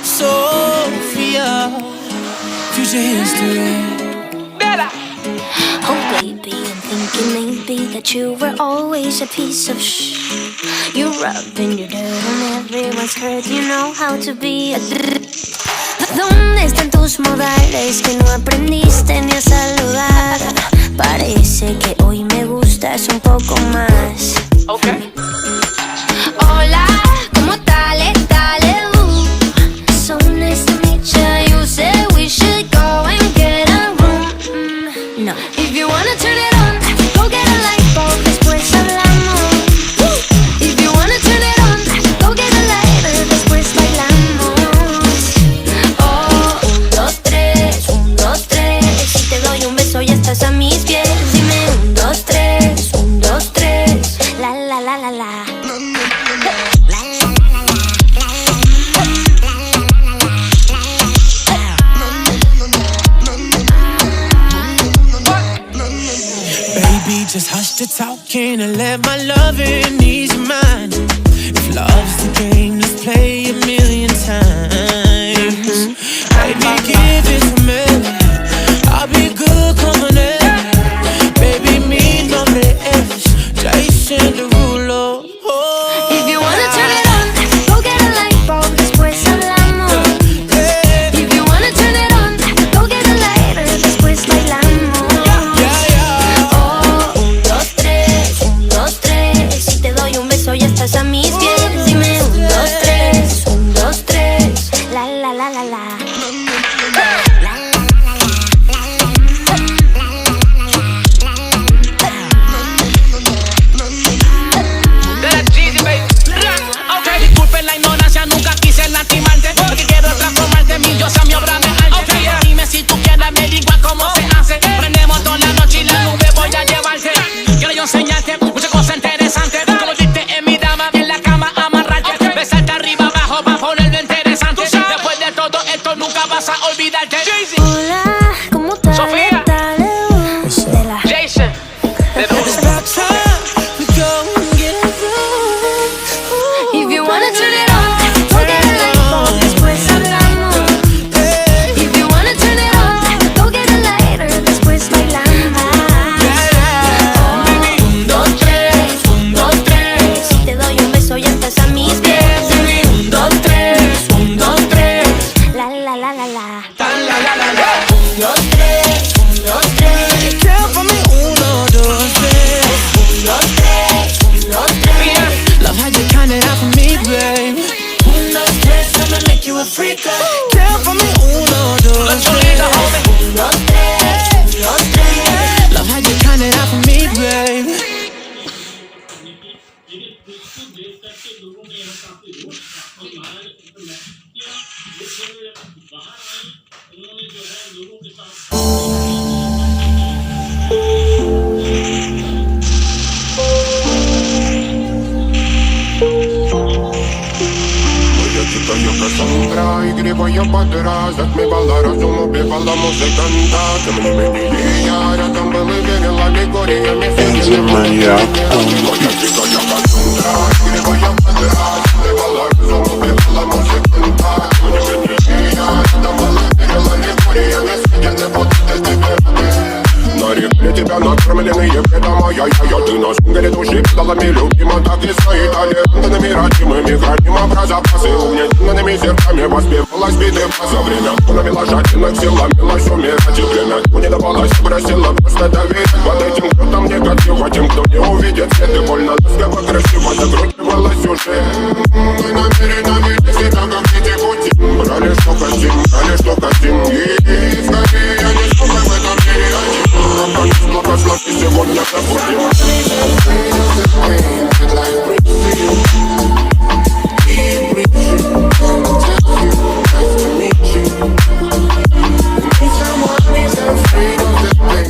Sophia, future history. Oh baby, I'm thinking maybe that you were always a piece of You're rubbing your dirt on everyone's hurt. You know how to be a ¿Dónde están tus modales que no aprendiste ni a saludar? Parece que hoy me gustas un poco más. Okay. Hola, ¿cómo dale? So nice to meet ya. You said we should go and get a room. No. If you wanna turn it on, go get a light bulb, después hablamos. If you wanna turn it on, go get a lighter, después bailamos. Oh, 1, 2, 3, 1, 2, 3. Si te doy un beso ya estás a mis pies. Dime 1, 2, 3, 1, 2, 3. La la la la la. Just hush the talking and let my loving ease your mind. If love's the game, let's play a million times. Baby, give it to me. I'll be good, come on in. Baby, mi nombre es Jason Derulo. If you wanna turn it on, go get a light bulb, después hablamos. If you wanna turn it on, go get a lighter, después bailamos. Ya estás a mis pies, dime 1, 2, 3, 1, 2, 3, la la la la la. Disculpen la ignorancia, nunca quise lastimarte, porque quiero transformarte en mi diosa, mi obra de arte. Dime si tú quieres, me digo cómo se hace. Prendemos toda la noche y la nube voy a llevarte. Quiero yo enseñarte muchas cosas interesantes. Vas a olvidarte. Hola, ¿cómo estás? Sofía. Jason. It's about time we go and get a room. If you wanna turn it on, go get a light bulb, después hablamos. If you wanna turn it on, go get a lighter, después bailamos. 1, 2, 3, 1, 2, 3. Si te doy un beso ya estás a mis pies. 1, 2, 3, 1, 2, 3. La la la la la. 1, 2, 3, 1, 2, 3. Tell for me 1, 2, 3. 1, 2, 3, 1, 2, 3. Love how you count it out for me, babe. 1, 2, 3, I'ma make you a freak. Tell for me 1, 2, 3. 1, 2, 3, 1, 2, 3. Love how you count it out for me, babe. Тихая Кассандра, игривая подра, затмевала разум, убивала музыканта. Тем не менее я рядом был и верил аллегориями. Бензомания. Тихая Кассандра, игривая подра, затмевала разум, убивала музыканта. Тем не менее я рядом был и верил аллегориями. Я не буду без тебя. На репле тебя накормленные предомая. Ты на сунгере души педалами любима, так и стоит талентными родимыми. Храним образопасы угнетенными зерками. Воспевалась биты за время. Навела жадных сил, ломилась умирать. И время не давалось, просила просто доверять. Под этим кто-то негатива, тем, кто не увидит свет. И больно ласково, красиво закручивалась уже. Мы намеренно вели себя, как дети пути. Брали, что хотим, и